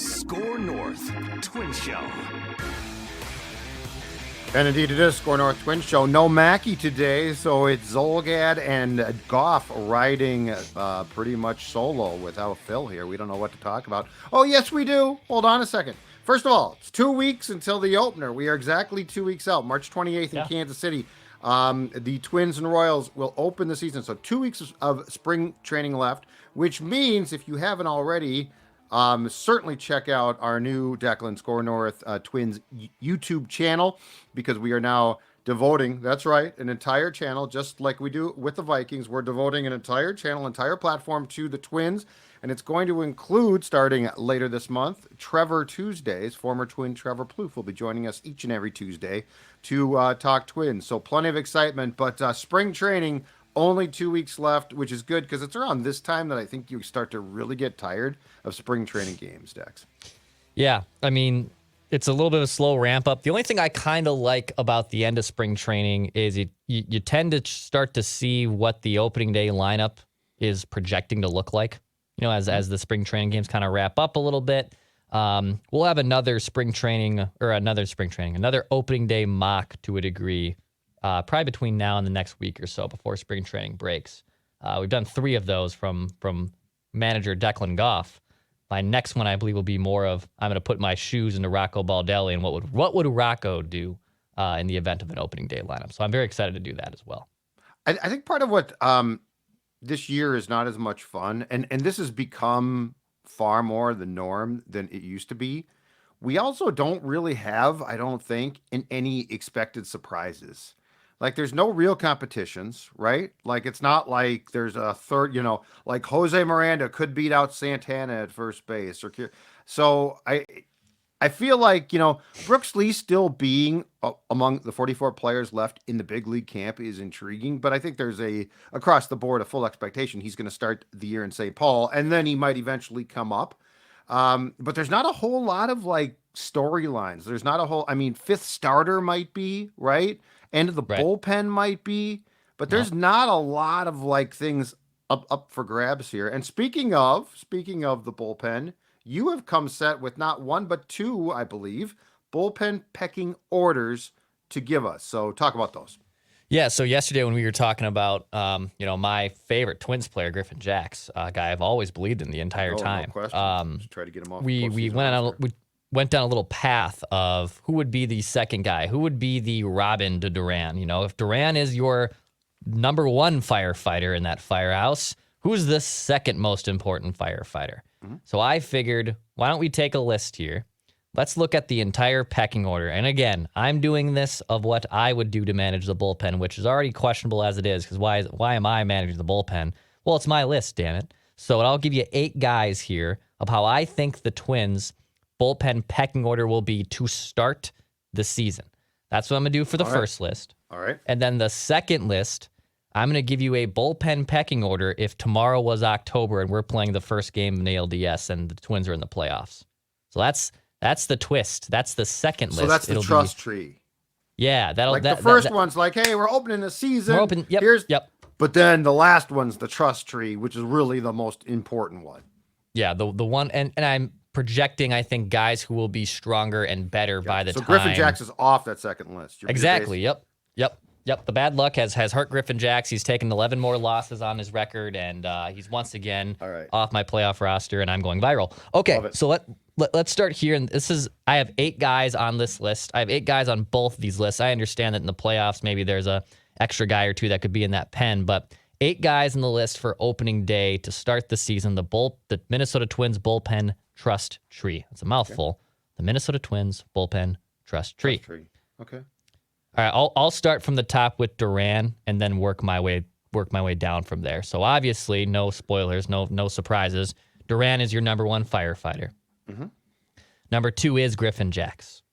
SKOR North Twins Show. And indeed it is SKOR North Twins Show. No Mackey today, so it's Zulgad and Goff riding pretty much solo without Phil here. We don't know what to talk about. Oh, yes, we do. Hold on a second. First of all, it's 2 weeks until the opener. We are exactly 2 weeks out, March 28th in Kansas City. The Twins and Royals will open the season. So 2 weeks of spring training left, which means if you haven't already, certainly check out our new Declan SKOR North Twins YouTube channel, because we are now devoting, that's right, an entire channel, just like we do with the Vikings. We're devoting an entire channel, entire platform to the Twins, and it's going to include, starting later this month, Trevor Tuesdays. Former Twin Trevor Plouffe will be joining us each and every Tuesday to talk Twins. So plenty of excitement, but spring training, only 2 weeks left, which is good because it's around this time that I think you start to really get tired of spring training games, Dex. Yeah, I mean, it's a little bit of a slow ramp up. The only thing I kind of like about the end of spring training is you tend to start to see what the opening day lineup is projecting to look like. You know, as the spring training games kind of wrap up a little bit. We'll have another opening day mock to a degree, probably between now and the next week or so before spring training breaks. We've done 3 of those from manager Declan Goff. My next one, I believe, will be more of, I'm going to put my shoes into Rocco Baldelli and what would Rocco do in the event of an opening day lineup. So I'm very excited to do that as well. I think part of what this year is not as much fun, and this has become far more the norm than it used to be. We also don't really have, I don't think, any expected surprises. Like, there's no real competitions, right? Like, it's not like there's a third, like Jose Miranda could beat out Santana at first base. So I feel like, Brooks Lee still being among the 44 players left in the big league camp is intriguing, but I think there's across the board, a full expectation he's going to start the year in St. Paul, and then he might eventually come up. But there's not a whole lot of like storylines. There's not a whole, fifth starter might be, right? End of the bullpen might be, but there's not a lot of like things up for grabs here. And speaking of the bullpen, you have come set with not one, but 2, I believe, bullpen pecking orders to give us. So talk about those. Yeah, so yesterday when we were talking about, my favorite Twins player, Griffin Jax, a guy I've always believed in the entire time. No question. Try to get him off. We went down a little path of who would be the second guy, who would be the Robin to Duran. If Duran is your number 1 firefighter in that firehouse, who's the second most important firefighter? Mm-hmm. So I figured, why don't we take a list here? Let's look at the entire pecking order. And again, I'm doing this of what I would do to manage the bullpen, which is already questionable as it is, because why am I managing the bullpen? Well, it's my list, damn it. So I'll give you 8 guys here of how I think the Twins' bullpen pecking order will be to start the season. That's what I'm going to do for the first list. All right. And then the second list, I'm going to give you a bullpen pecking order if tomorrow was October and we're playing the first game in the ALDS and the Twins are in the playoffs. So that's the twist. That's the second list. So that's the trust tree. Yeah. The first one's like, hey, we're opening the season. We're open. Yep. But then the last one's the trust tree, which is really the most important one. Yeah. The one, and I'm projecting, I think, guys who will be stronger and better by the time. So Griffin Jax is off that second list. Exactly. Yep. The bad luck has hurt Griffin Jax. He's taken 11 more losses on his record, and he's once again off my playoff roster, and I'm going viral. Okay, so let's start here. And I have 8 guys on this list. I have 8 guys on both of these lists. I understand that in the playoffs, maybe there's a extra guy or 2 that could be in that pen, but 8 guys on the list for opening day to start the season. The Minnesota Twins bullpen trust tree. It's a mouthful. Okay. The Minnesota Twins bullpen trust tree. Okay. All right, I'll start from the top with Duran and then work my way down from there. So obviously, no spoilers, no surprises. Duran is your number 1 firefighter. Mm-hmm. Number 2 is Griffin Jax.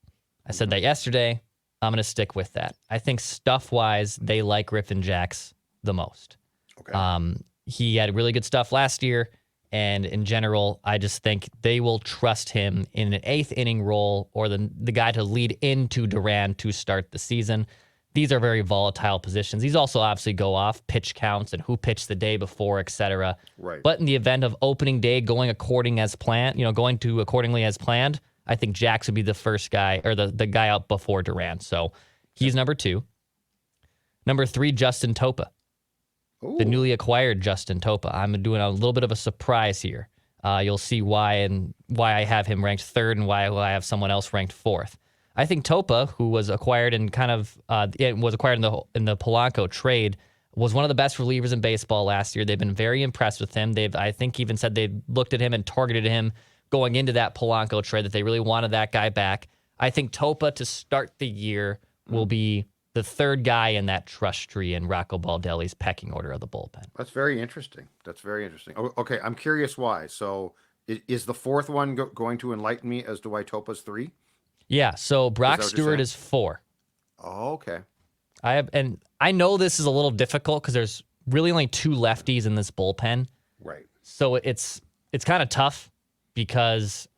I said that yesterday. I'm going to stick with that. I think stuff-wise, they like Griffin Jax the most. Okay. He had really good stuff last year, and in general, I just think they will trust him in an 8th inning role or the guy to lead into Duran to start the season. these are very volatile positions. These also obviously go off pitch counts and who pitched the day before, et cetera. Right. But in the event of opening day going accordingly as planned, I think Jax would be the first guy or the guy out before Duran. So he's number 2. Number 3, Justin Topa. Ooh. The newly acquired Justin Topa. I'm doing a little bit of a surprise here. You'll see why I have him ranked 3rd and why I have someone else ranked 4th. I think Topa, who was acquired in in the Polanco trade, was one of the best relievers in baseball last year. They've been very impressed with him. I think even said they looked at him and targeted him going into that Polanco trade, that they really wanted that guy back. I think Topa to start the year will be the 3rd guy in that trust tree in Rocco Baldelli's pecking order of the bullpen. That's very interesting. Okay, I'm curious why. So is the 4th one going to enlighten me as to why Topa's 3? Yeah, so Brock Stewart is 4. Oh, okay. I know this is a little difficult because there's really only 2 lefties in this bullpen. Right. So it's kind of tough because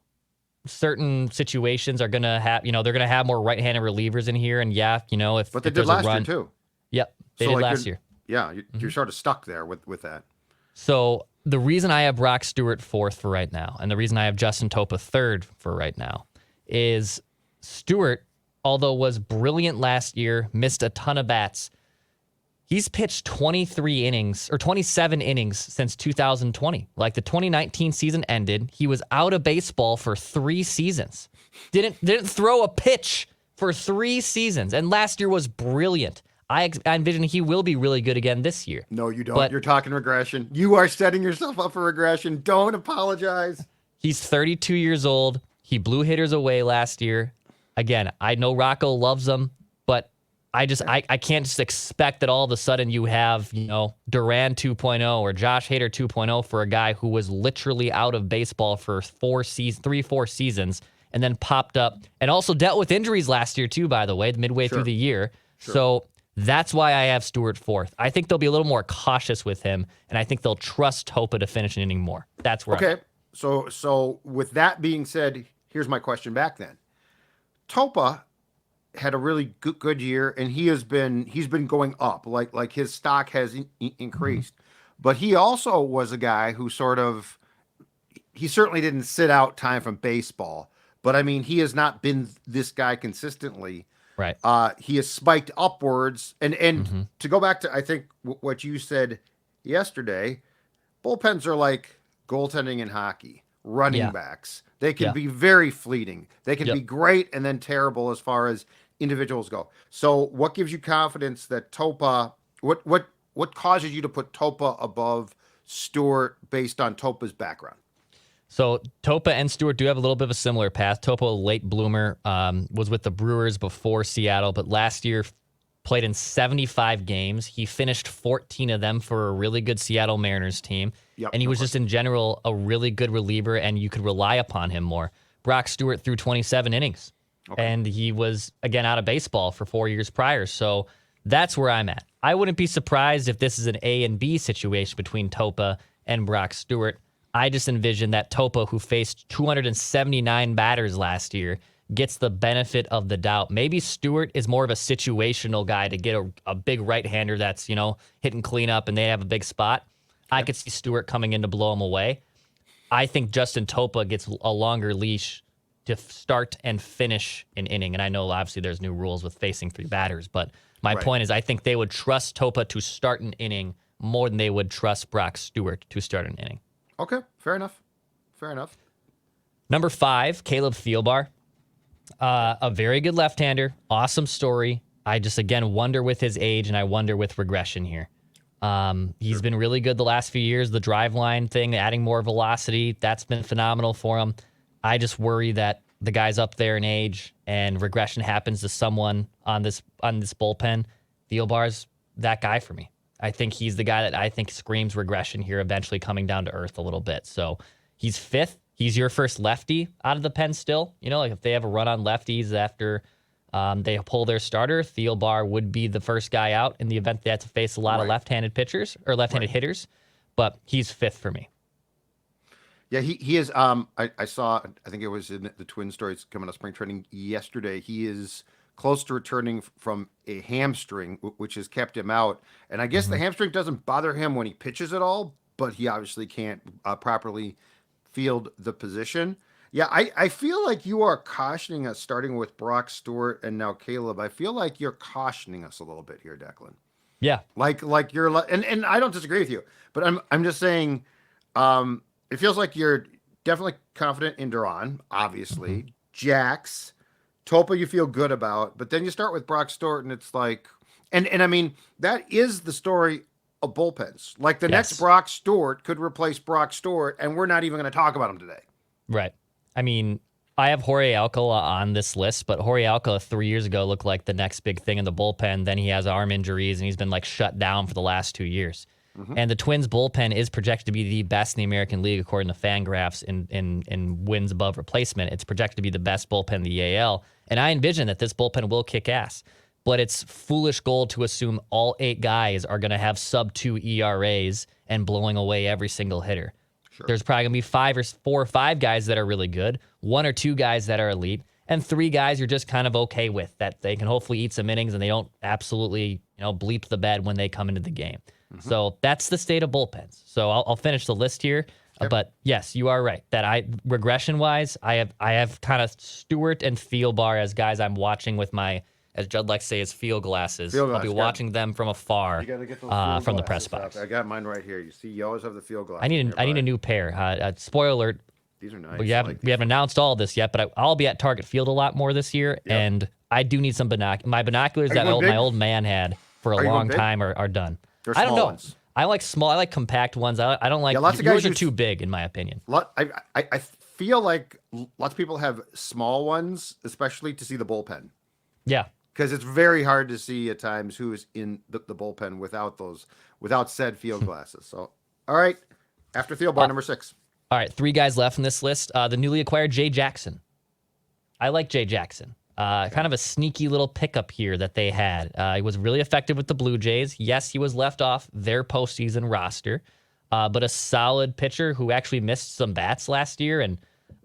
certain situations are going to have, they're going to have more right-handed relievers in here. And but they did last year too. Yep, they did last year. Yeah, you're sort of stuck there with that. So the reason I have Brock Stewart 4th for right now, and the reason I have Justin Topa 3rd for right now, is Stewart, although was brilliant last year, missed a ton of bats. He's pitched 23 innings or 27 innings since 2020. Like the 2019 season ended, he was out of baseball for 3 seasons. Didn't throw a pitch for 3 seasons, and last year was brilliant. I envision he will be really good again this year. No, you don't. You're talking regression. You are setting yourself up for regression. Don't apologize. He's 32 years old. He blew hitters away last year. Again, I know Rocco loves him, but I can't just expect that all of a sudden you have, Duran 2.0 or Josh Hader 2.0 for a guy who was literally out of baseball for 4 seasons and then popped up and also dealt with injuries last year too, by the way, midway through the year. Sure. So that's why I have Stewart 4th. I think they'll be a little more cautious with him, and I think they'll trust Topa to finish an inning more. That's where Okay. So with that being said, here's my question back then. Topa had a really good year, and he's been going up. Like his stock has increased. But he also was a guy who he certainly didn't sit out time from baseball. But I mean, he has not been this guy consistently. Right. He has spiked upwards. And to go back to, I think, what you said yesterday, bullpens are like goaltending in hockey, running backs. They can be very fleeting. They can be great and then terrible as far as individuals go. So what gives you confidence that Topa, what causes you to put Topa above Stewart based on Topa's background? So Topa and Stewart do have a little bit of a similar path. Topa, a late bloomer, was with the Brewers before Seattle, but last year played in 75 games. He finished 14 of them for a really good Seattle Mariners team. And he was just in general a really good reliever, and you could rely upon him more. Brock Stewart threw 27 innings, and he was, again, out of baseball for 4 years prior. So that's where I'm at. I wouldn't be surprised if this is an A and B situation between Topa and Brock Stewart. I just envision that Topa, who faced 279 batters last year, gets the benefit of the doubt. Maybe Stewart is more of a situational guy to get a big right-hander that's, hitting cleanup and they have a big spot. I could see Stewart coming in to blow him away. I think Justin Topa gets a longer leash to start and finish an inning. And I know, obviously, there's new rules with facing 3 batters, but my point is I think they would trust Topa to start an inning more than they would trust Brock Stewart to start an inning. Okay, fair enough. Number 5, Caleb Thielbar. A very good left-hander. Awesome story. I just, again, wonder with his age, and I wonder with regression here. He's been really good the last few years. The drive line thing, adding more velocity, that's been phenomenal for him. I just worry that the guy's up there in age and regression happens to someone on this bullpen. Thielbar's that guy for me. I think he's the guy that I think screams regression here, eventually coming down to earth a little bit. So he's 5th. He's your first lefty out of the pen still. Like if they have a run on lefties after they pull their starter, Thielbar would be the first guy out in the event they have to face a lot of left-handed pitchers or left-handed hitters. But he's 5th for me. Yeah, he is. I saw, I think it was in the Twin Stories coming to spring training yesterday. He is close to returning from a hamstring, which has kept him out. And I guess the hamstring doesn't bother him when he pitches at all, but he obviously can't properly field the position. Yeah, I feel like you are cautioning us, starting with Brock Stewart and now Caleb. I feel like you're cautioning us a little bit here, Declan. Yeah. Like you're, and I don't disagree with you, but I'm just saying, it feels like you're definitely confident in Duran, obviously. Jax, Topa you feel good about, but then you start with Brock Stewart and it's like, and I mean, that is the story of bullpens. Like the next Brock Stewart could replace Brock Stewart, and we're not even going to talk about him today. Right. I mean, I have Jorge Alcala on this list, but Jorge Alcala 3 years ago looked like the next big thing in the bullpen. Then he has arm injuries, and he's been like shut down for the last 2 years. And the Twins bullpen is projected to be the best in the American League, according to Fangraphs, in wins above replacement. It's projected to be the best bullpen in the AL. And I envision that this bullpen will kick ass. But it's foolish goal to assume all 8 guys are going to have sub-2 ERAs and blowing away every single hitter. Sure. There's probably going to be 4 or 5 guys that are really good, 1 or 2 guys that are elite, and 3 guys you're just kind of okay with, that they can hopefully eat some innings and they don't absolutely, bleep the bed when they come into the game. So that's the state of bullpens. So I'll finish the list here. Yep. But yes, you are right that regression wise, I have kind of Stewart and Thielbar as guys I'm watching with my, as Judd likes to say, his field glasses. I'll be watching them from afar from the press box. I got mine right here. You see, you always have the field glasses. I need a new pair. Spoiler alert. These are nice. We haven't announced all of this yet, but I'll be at Target Field a lot more this year, and I do need some binoculars. My binoculars that my old man had for a long time are done. I don't know. Ones. I like small. I like compact ones. I don't like. Lots of guys are too big, in my opinion. I feel like lots of people have small ones, especially to see the bullpen. Yeah, because it's very hard to see at times who is in the bullpen without said field glasses. So, all right, after Thielbar, number 6. All right, 3 guys left in this list. The newly acquired Jay Jackson. I like Jay Jackson. Kind of a sneaky little pickup here that they had. He was really effective with the Blue Jays. Yes, he was left off their postseason roster, but a solid pitcher who actually missed some bats last year. And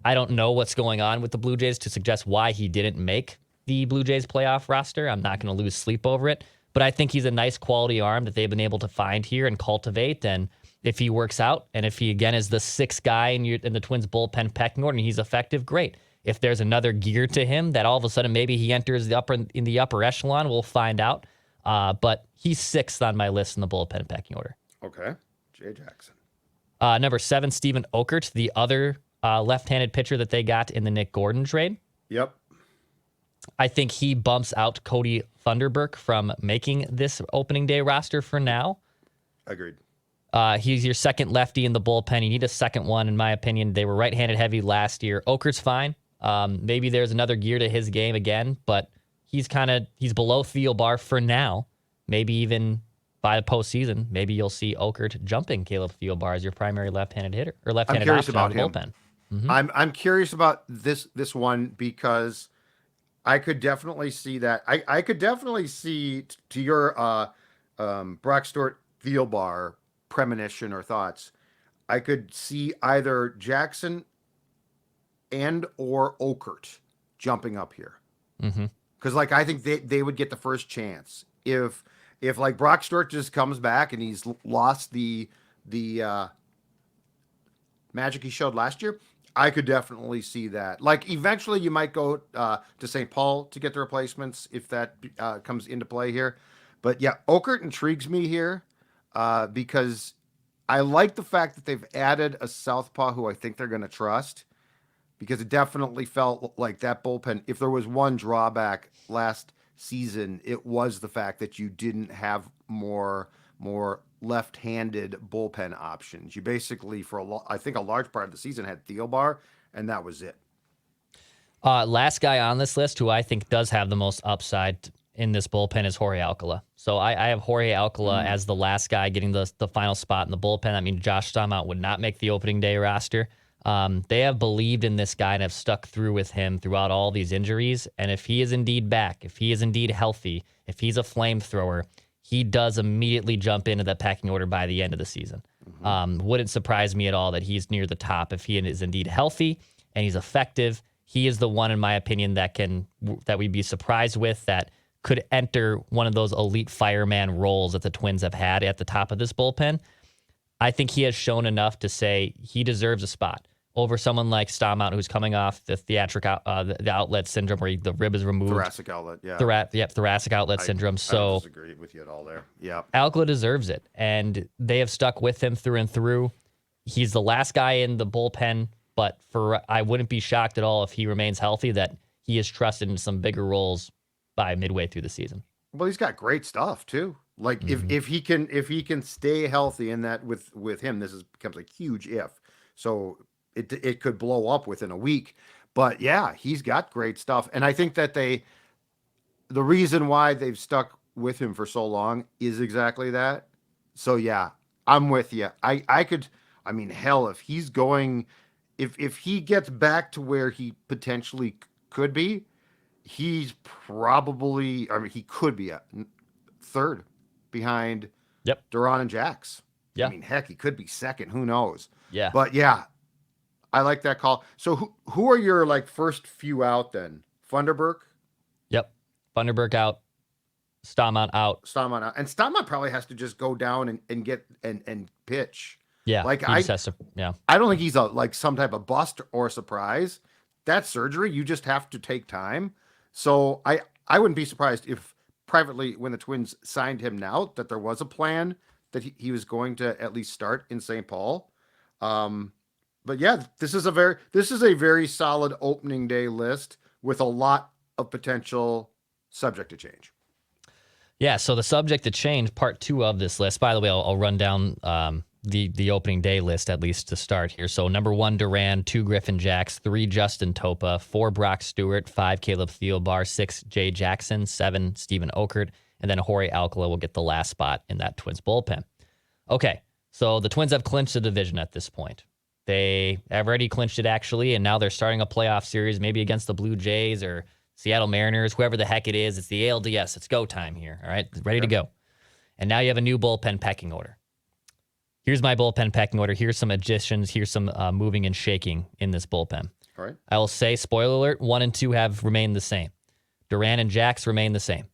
I don't know what's going on with the Blue Jays to suggest why he didn't make the Blue Jays playoff roster. I'm not going to lose sleep over it, but I think he's a nice quality arm that they've been able to find here and cultivate. And if he works out, and if he again is the 6th guy in the Twins bullpen pecking order and he's effective, great. If there's another gear to him that all of a sudden maybe he enters in the upper echelon, we'll find out. But he's 6th on my list in the bullpen pecking order. Okay, Jay Jackson. Number 7, Steven Okert, the other left-handed pitcher that they got in the Nick Gordon trade. Yep. I think he bumps out Cody Thunderberg from making this opening day roster for now. Agreed. He's your second lefty in the bullpen. You need a second one, in my opinion. They were right-handed heavy last year. Okert's fine. Maybe there's another gear to his game again, but he's below Thielbar for now. Maybe even by the postseason, maybe you'll see Okert jumping Caleb Thielbar as your primary left-handed hitter or left-handed option on the bullpen. Mm-hmm. I'm curious about this one because I could definitely see that. I could definitely see to your Brock Stewart Thielbar premonition or thoughts. I could see either Jackson and or Okert jumping up here. Because I think they would get the first chance if like Brock Stewart just comes back and he's lost the magic he showed last year. I could definitely see that. Like eventually you might go to St. Paul to get the replacements if that comes into play here. But yeah, Okert intrigues me here because I like the fact that they've added a southpaw who I think they're going to trust, because it definitely felt like that bullpen, if there was one drawback last season, it was the fact that you didn't have more left-handed bullpen options. You basically, I think a large part of the season had Thielbar, and that was it. Last guy on this list who I think does have the most upside in this bullpen is Jorge Alcala. So I have Jorge Alcala as the last guy getting the final spot in the bullpen. I mean, Josh Staumont would not make the opening day roster. They have believed in this guy and have stuck through with him throughout all these injuries. And if he is indeed back, if he is indeed healthy, if he's a flamethrower, he does immediately jump into the pecking order by the end of the season. Wouldn't surprise me at all that he's near the top if he is indeed healthy and he's effective. he is the one, in my opinion, that we'd be surprised with, that could enter one of those elite fireman roles that the Twins have had at the top of this bullpen. I think he has shown enough to say he deserves a spot over someone like Stamount, who's coming off the the outlet syndrome where the rib is removed. Thoracic outlet, yeah. Thoracic outlet syndrome. I don't disagree with you at all there. Yeah. Alcala deserves it, and they have stuck with him through and through. He's the last guy in the bullpen, but I wouldn't be shocked at all if he remains healthy that he is trusted in some bigger roles by midway through the season. Well, he's got great stuff too. Like if he can stay healthy in that with him, becomes a huge if. So it could blow up within a week. But yeah, he's got great stuff. And I think that the reason why they've stuck with him for so long is exactly that. So yeah, I'm with you. I mean, hell, if he's going, if he gets back to where he potentially could be, he's probably, I mean, he could be a third behind Duran and Jax. Yeah. I mean, heck, he could be second. Who knows? Yeah. But yeah, I like that call. So who are your first few out then? Funderburk? Yep. Funderburk out. Stamount out. Stamount out. And Stamount probably has to just go down and get and pitch. Yeah. I don't think he's some type of bust or surprise. That surgery, you just have to take time. So I wouldn't be surprised if privately, when the Twins signed him now, that there was a plan that he was going to at least start in St. Paul. But yeah, this is a very solid opening day list with a lot of potential subject to change. Yeah, so the subject to change, part 2 of this list. By the way, I'll run down the opening day list at least to start here. So number 1, Duran, 2, Griffin Jax, 3, Justin Topa, 4, Brock Stewart, 5, Caleb Thielbar, 6, Jay Jackson, 7, Stephen Okert, and then Jorge Alcala will get the last spot in that Twins bullpen. Okay, so the Twins have clinched the division at this point. They have already clinched it, actually, and now they're starting a playoff series, maybe against the Blue Jays or Seattle Mariners, whoever the heck it is. It's the ALDS. It's go time here, all right? Ready to go. And now you have a new bullpen pecking order. Here's my bullpen pecking order. Here's some additions. Here's some moving and shaking in this bullpen. All right. I will say, spoiler alert, 1 and 2 have remained the same. Duran and Jax remain the same.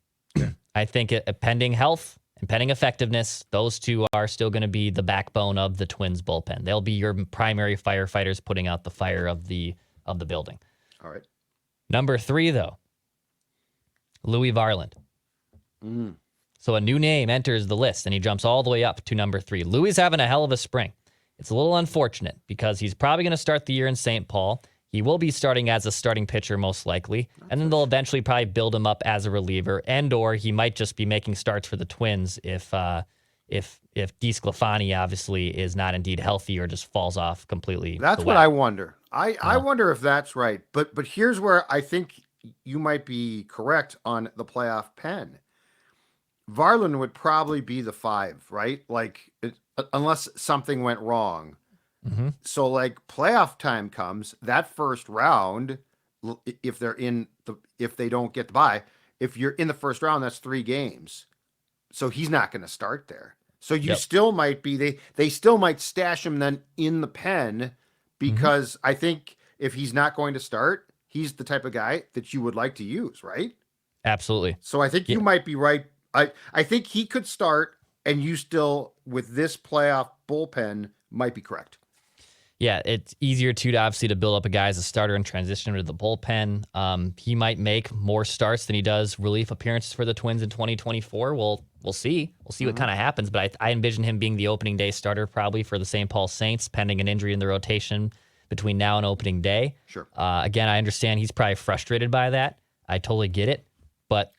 I think pending health and pending effectiveness, those two are still going to be the backbone of the Twins bullpen. They'll be your primary firefighters putting out the fire of the building. All right. Number 3, though, Louis Varland. So a new name enters the list, and he jumps all the way up to number 3. Louis is having a hell of a spring. It's a little unfortunate because he's probably going to start the year in St. Paul. He will be starting as a starting pitcher most likely, and then they'll eventually probably build him up as a reliever, and/or he might just be making starts for the Twins if DeSclafani obviously is not indeed healthy or just falls off completely. That's what I wonder. I wonder if that's right. But here's where I think you might be correct on the playoff pen. Varland would probably be the 5, right? Unless something went wrong. Mm-hmm. So playoff time comes, that first round, if they don't get the bye, if you're in the first round, that's 3 games. So he's not going to start there. So you still might be, they still might stash him then in the pen because I think if he's not going to start, he's the type of guy that you would like to use, right? Absolutely. So I think you might be right. I think he could start and you still, with this playoff bullpen, might be correct. Yeah, it's easier to obviously to build up a guy as a starter and transition into the bullpen. He might make more starts than he does relief appearances for the Twins in 2024. We'll see. We'll see what kind of happens. But I envision him being the opening day starter probably for the St. Paul Saints, pending an injury in the rotation between now and opening day. Sure. Again, I understand he's probably frustrated by that. I totally get it. But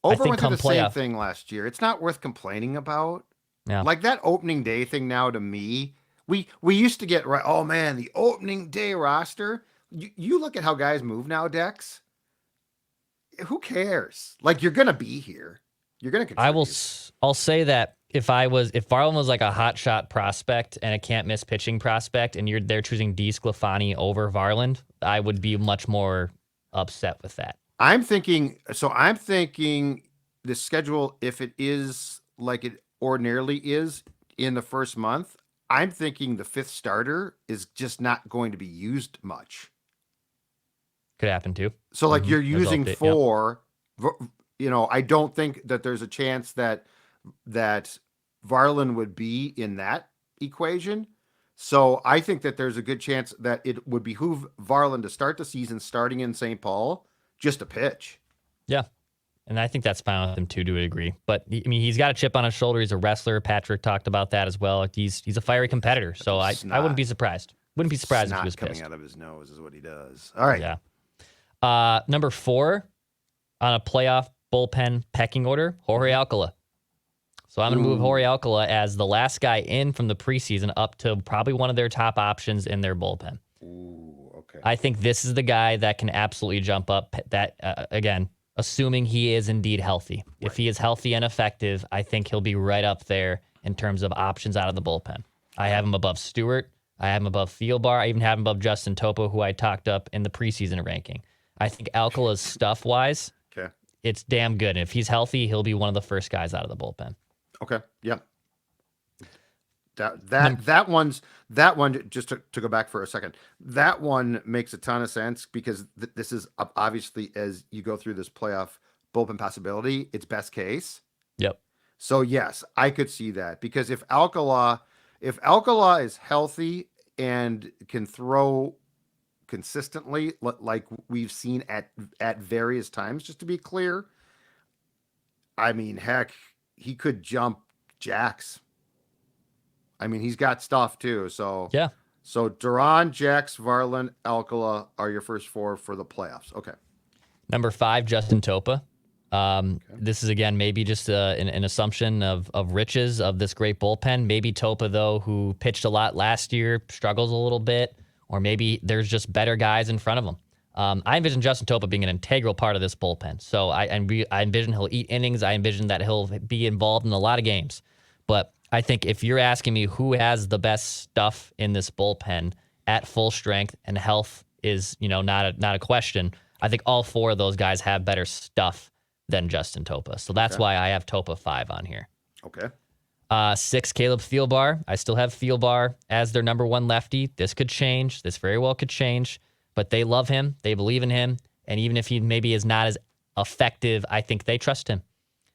I think went come through the playoff same thing last year. It's not worth complaining about. Yeah. That opening day thing now to me, we used to get right. Oh man, the opening day roster. You look at how guys move now, Dex. Who cares? You're gonna be here. You're gonna contribute. I'll say that if Varland was like a hot shot prospect and a can't miss pitching prospect, and they're choosing DeSclafani over Varland, I would be much more upset with that. I'm thinking the schedule, if it is like it ordinarily is in the first month, I'm thinking the 5th starter is just not going to be used much. Could happen too. So like you're As using update, yep. 4, I don't think that there's a chance that Varland would be in that equation. So I think that there's a good chance that it would behoove Varland to start the season starting in St. Paul, just a pitch. Yeah. And I think that's fine with him too, to a degree. But I mean, he's got a chip on his shoulder. He's a wrestler. Patrick talked about that as well. He's a fiery competitor. So I wouldn't be surprised. Wouldn't be surprised if he was coming pissed. out of his nose is what he does. All right. Yeah. Number 4 on a playoff bullpen pecking order, Jorge Alcala. So I'm going to move Jorge Alcala as the last guy in from the preseason up to probably one of their top options in their bullpen. Ooh, okay. I think this is the guy that can absolutely jump up. That again, assuming he is indeed healthy. Right. If he is healthy and effective, I think he'll be right up there in terms of options out of the bullpen. I have him above Stewart. I have him above Thielbar. I even have him above Justin Topa, who I talked up in the preseason ranking. I think Alcala's stuff-wise, it's damn good. And if he's healthy, he'll be one of the first guys out of the bullpen. Okay. Yeah. That one just to go back for a second. That one makes a ton of sense because this is obviously, as you go through this playoff bullpen possibility, it's best case. Yep. So yes, I could see that because if Alcala is healthy and can throw consistently, like we've seen at various times, just to be clear, I mean, heck, he could jump Jax. I mean, he's got stuff too. So yeah. So Duran, Jax, Varland, Alcala are your first 4 for the playoffs. Okay. Number 5, Justin Topa. This is again maybe just an assumption of riches of this great bullpen. Maybe Topa, though, who pitched a lot last year, struggles a little bit, or maybe there's just better guys in front of him. I envision Justin Topa being an integral part of this bullpen. So I envision he'll eat innings. I envision that he'll be involved in a lot of games. But I think if you're asking me who has the best stuff in this bullpen at full strength and health is, not a question. I think all 4 of those guys have better stuff than Justin Topa. So that's why I have Topa 5 on here. Okay. 6, Caleb Thielbar. I still have Thielbar as their number 1 lefty. This could change. This very well could change. But they love him. They believe in him. And even if he maybe is not as effective, I think they trust him.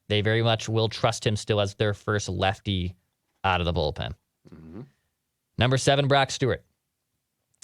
They very much will trust him still as their first lefty out of the bullpen. Mm-hmm. Number 7, Brock Stewart.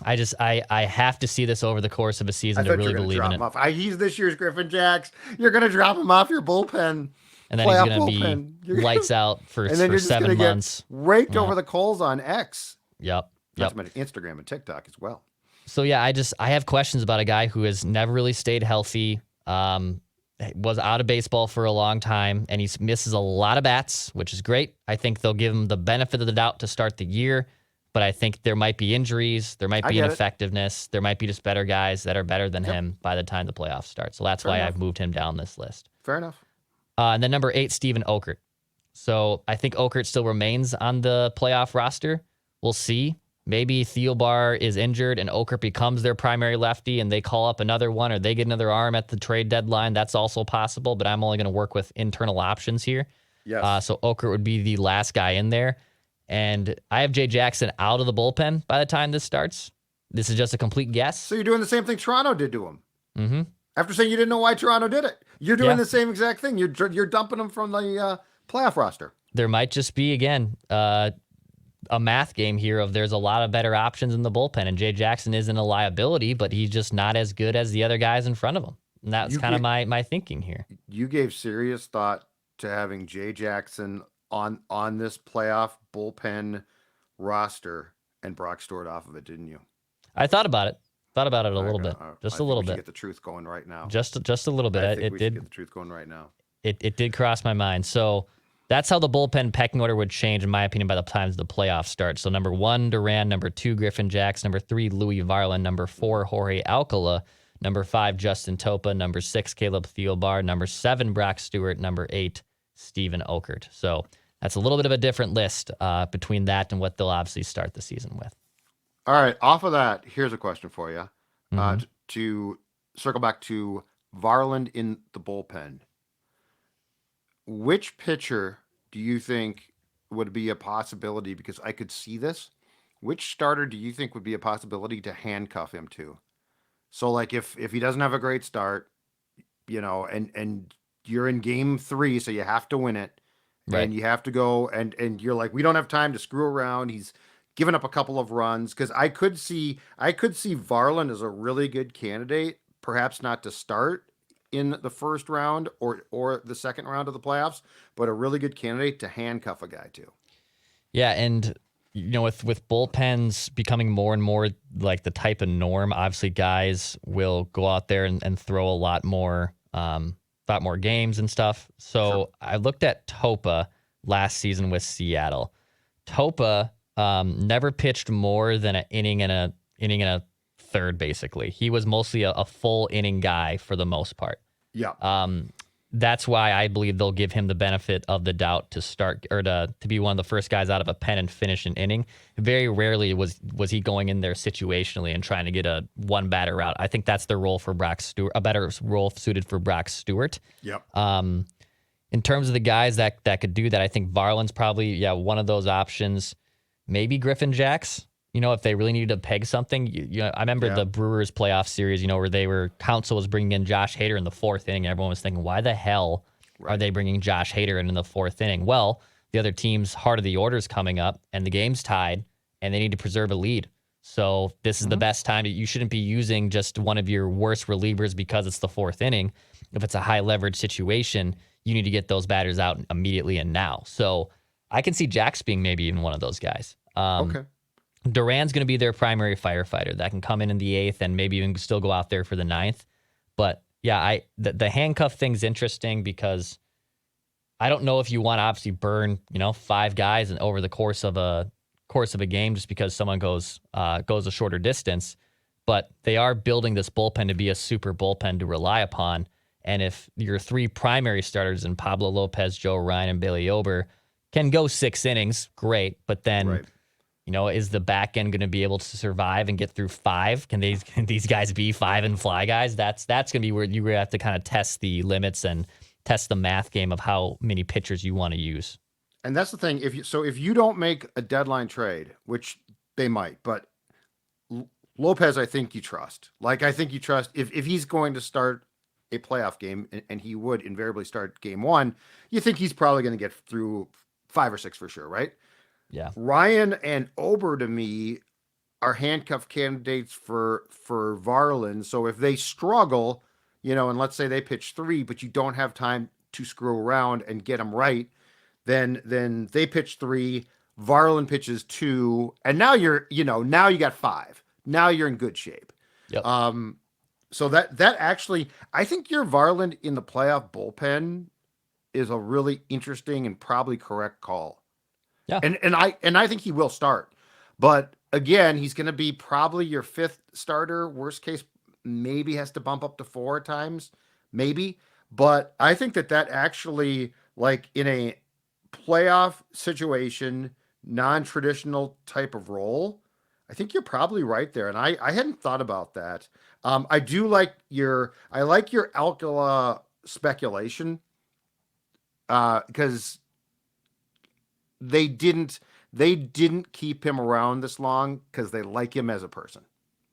I have to see this over the course of a season to really believe in it. He's this year's Griffin Jacks. You're going to drop him off your bullpen. And then he's going to be lights out for 7 months. Raked over the coals on X. Yep. Not to mention Instagram and TikTok as well. So yeah, I have questions about a guy who has never really stayed healthy, was out of baseball for a long time, and he misses a lot of bats, which is great. I think they'll give him the benefit of the doubt to start the year, but I think there might be injuries, there might be ineffectiveness, there might be just better guys that are better than him by the time the playoffs start. So that's why I've moved him down this list. Fair enough. And then number 8, Steven Okert. So I think Okert still remains on the playoff roster. We'll see. Maybe Thielbar is injured and Okert becomes their primary lefty and they call up another one or they get another arm at the trade deadline. That's also possible, but I'm only going to work with internal options here. Yes. So Okert would be the last guy in there. And I have Jay Jackson out of the bullpen by the time this starts. This is just a complete guess. So you're doing the same thing Toronto did to him. Mm-hmm. After saying you didn't know why Toronto did it. You're doing the same exact thing. You're dumping them from the playoff roster. There might just be, again, a math game here of there's a lot of better options in the bullpen, and Jay Jackson isn't a liability, but he's just not as good as the other guys in front of him. And that's kind of my thinking here. You gave serious thought to having Jay Jackson on this playoff bullpen roster and Brock Stewart off of it, didn't you? I thought about it. Thought about it a little bit. Just a little bit. Get the truth going right now. Just a little bit. I think we should get the truth going right now. It did cross my mind. So that's how the bullpen pecking order would change, in my opinion, by the time the playoffs start. So number 1, Duran. Number 2, Griffin Jacks. Number 3, Louis Varland. Number 4, Jorge Alcala. Number 5, Justin Topa. Number 6, Caleb Thielbar. Number 7, Brock Stewart. Number 8, Steven Okert. So that's a little bit of a different list between that and what they'll obviously start the season with. All right. Off of that, here's a question for you. To circle back to Varland in the bullpen. Which pitcher do you think would be a possibility? Because I could see this. Which starter do you think would be a possibility to handcuff him to? So like if he doesn't have a great start, and you're in game 3, so you have to win it, Right. and you have to go and you're like, we don't have time to screw around. He's given up a couple of runs because I could see Varland as a really good candidate, perhaps not to start in the first round or the second round of the playoffs, but a really good candidate to handcuff a guy to. Yeah, and with bullpens becoming more and more like the type of norm, obviously guys will go out there and throw a lot more games and stuff. So Sure. I looked at Topa last season with Seattle. Topa never pitched more than an inning and a third. Basically, he was mostly a full inning guy for the most part. Yeah. That's why I believe they'll give him the benefit of the doubt to start or to be one of the first guys out of a pen and finish an inning. Very rarely was he going in there situationally and trying to get a one batter out. I think that's the role for Brock Stewart, a better role suited for Brock Stewart. Yep. In terms of the guys that could do that, I think Varland's probably one of those options. Maybe Griffin Jacks. If they really needed to peg something, I remember the Brewers playoff series, where Council was bringing in Josh Hader in the 4th inning. And everyone was thinking, why the hell are they bringing Josh Hader in the 4th inning? Well, the other team's heart of the order is coming up and the game's tied and they need to preserve a lead. So this is the best time. You shouldn't be using just one of your worst relievers because it's the 4th inning. If it's a high leverage situation, you need to get those batters out immediately and now. So I can see Jax being maybe even one of those guys. Okay. Duran's going to be their primary firefighter that can come in the 8th and maybe even still go out there for the 9th. But yeah, the handcuff thing's interesting because I don't know if you want to obviously burn 5 guys and over the course of a game just because someone goes a shorter distance. But they are building this bullpen to be a super bullpen to rely upon. And if your 3 primary starters in Pablo Lopez, Joe Ryan, and Bailey Ober can go 6 innings, great. But then. Right. Is the back end going to be able to survive and get through 5? Can these guys be 5 and fly guys? That's going to be where you have to kind of test the limits and test the math game of how many pitchers you want to use. And that's the thing. If you don't make a deadline trade, which they might, but Lopez, I think you trust. Like I think you trust if he's going to start a playoff game, and he would invariably start game 1, you think he's probably going to get through 5 or 6 for sure, right? Yeah. Ryan and Ober to me are handcuff candidates for Varland. So if they struggle, and let's say they pitch 3, but you don't have time to screw around and get them right, then they pitch 3, Varland pitches 2, and now now you got 5. Now you're in good shape. Yep. So that actually, I think your Varland in the playoff bullpen is a really interesting and probably correct call. Yeah. And I think he will start. But again, he's going to be probably your 5th starter. Worst case, maybe has to bump up to 4 times, maybe. But I think that actually, like in a playoff situation, non-traditional type of role, I think you're probably right there. And I hadn't thought about that. I like your Alcala speculation because they didn't keep him around this long because they like him as a person.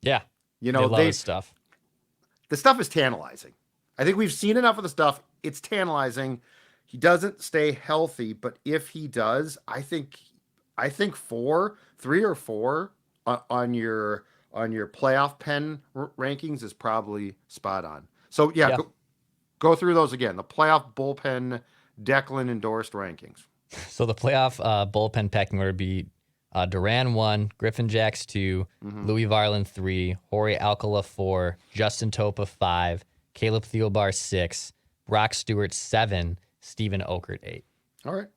Yeah. They love his stuff. The stuff is tantalizing. I think we've seen enough of the stuff. It's tantalizing. He doesn't stay healthy, but if he does, I think 3 or 4 on your playoff pen rankings is probably spot on. So yeah. Go through those again. The playoff bullpen Declan endorsed rankings. So the playoff bullpen pecking order would be Duran 1, Griffin Jacks 2, Louis Varland 3, Jorge Alcala 4, Justin Topa 5, Caleb Thielbar 6, Brock Stewart 7, Steven Okert 8. All right.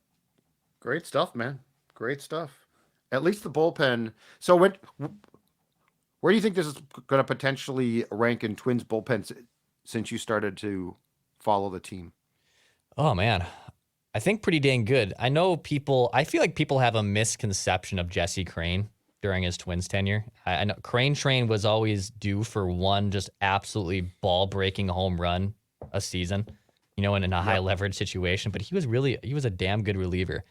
Great stuff, man. Great stuff. At least the bullpen. So where do you think this is going to potentially rank in Twins bullpens since you started to follow the team? Oh, man. I think pretty dang good. I feel like people have a misconception of Jesse Crane during his Twins tenure. I know Crane Train was always due for one just absolutely ball-breaking home run a season, in a high leverage situation, but he was a damn good reliever.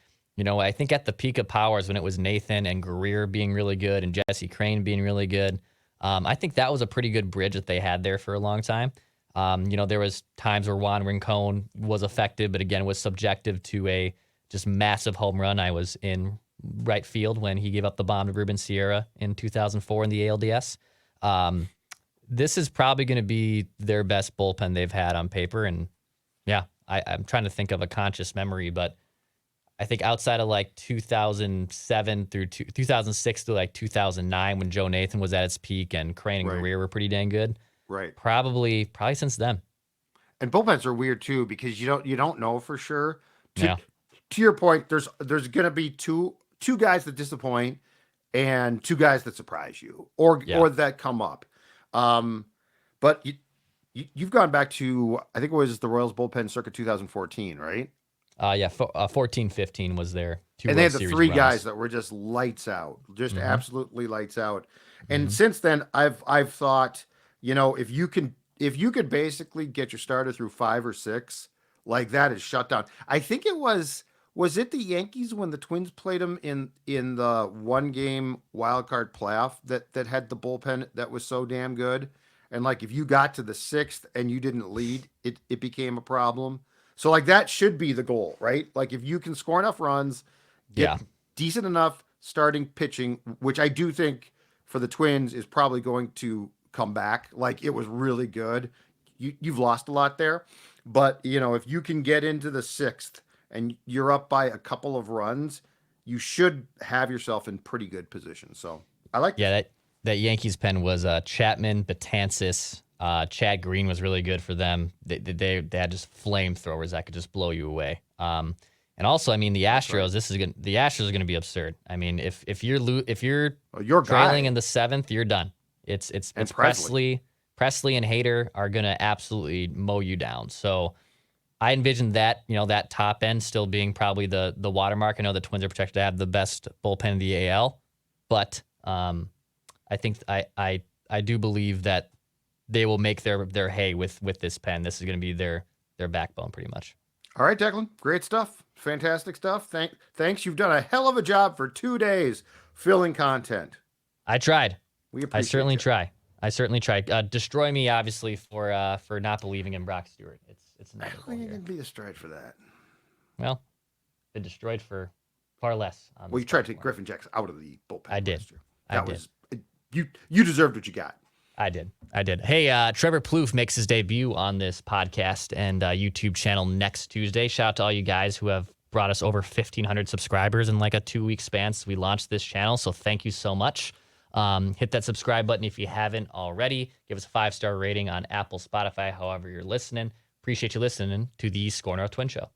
I think at the peak of powers when it was Nathan and Greer being really good and Jesse Crane being really good, I think that was a pretty good bridge that they had there for a long time. There was times where Juan Rincon was affected, but again, was subjective to a just massive home run. I was in right field when he gave up the bomb to Ruben Sierra in 2004 in the ALDS. This is probably going to be their best bullpen they've had on paper. And yeah, I'm trying to think of a conscious memory, but I think outside of like 2007 through 2006 to like 2009, when Joe Nathan was at its peak and Crane and Greer were pretty dang good. Right. Probably since then. And bullpens are weird too, because you don't know for sure. To your point, there's going to be two guys that disappoint and two guys that surprise you or that come up. But you've gone back to, I think it was the Royals bullpen circa 2014, right? 14-15 was there. And they had the three guys that were just lights out, just absolutely lights out. And since then, I've thought, if you could basically get your starter through 5 or 6, like that is shut down. I think it was it the Yankees when the Twins played them in the 1-game wild card playoff that had the bullpen that was so damn good. And like, if you got to the 6th and you didn't lead, it became a problem. So like that should be the goal, right? Like if you can score enough runs, get decent enough starting pitching, which I do think for the Twins is probably going to come back. Like it was really good. You've lost a lot there, but if you can get into the 6th and you're up by a couple of runs, you should have yourself in pretty good position. So I like that Yankees pen was Chapman, Betances. Chad Green was really good for them. They had just flamethrowers that could just blow you away. And also, I mean, the Astros. The Astros are going to be absurd. I mean, if you're trailing in the 7th, you're done. It's Presley and Hader are going to absolutely mow you down. So I envision that that top end still being probably the watermark. I know the Twins are projected to have the best bullpen in the AL, but I think I do believe that they will make their hay with this pen. This is going to be their backbone pretty much. All right, Declan. Great stuff. Fantastic stuff. Thanks. You've done a hell of a job for 2 days filling content. I tried. We appreciate I certainly tried. Destroy me, obviously, for not believing in Brock Stewart. It's I don't think you can be destroyed for that. Well, been destroyed for far less. Well, you tried to take Griffin Jacks out of the bullpen. I did. You deserved what you got. I did. Hey, Trevor Plouffe makes his debut on this podcast and YouTube channel next Tuesday. Shout out to all you guys who have brought us over 1,500 subscribers in like a 2-week span since we launched this channel. So thank you so much. Hit that subscribe button if you haven't already. Give us a 5-star rating on Apple, Spotify, however you're listening. Appreciate you listening to the SKOR North Twins Show.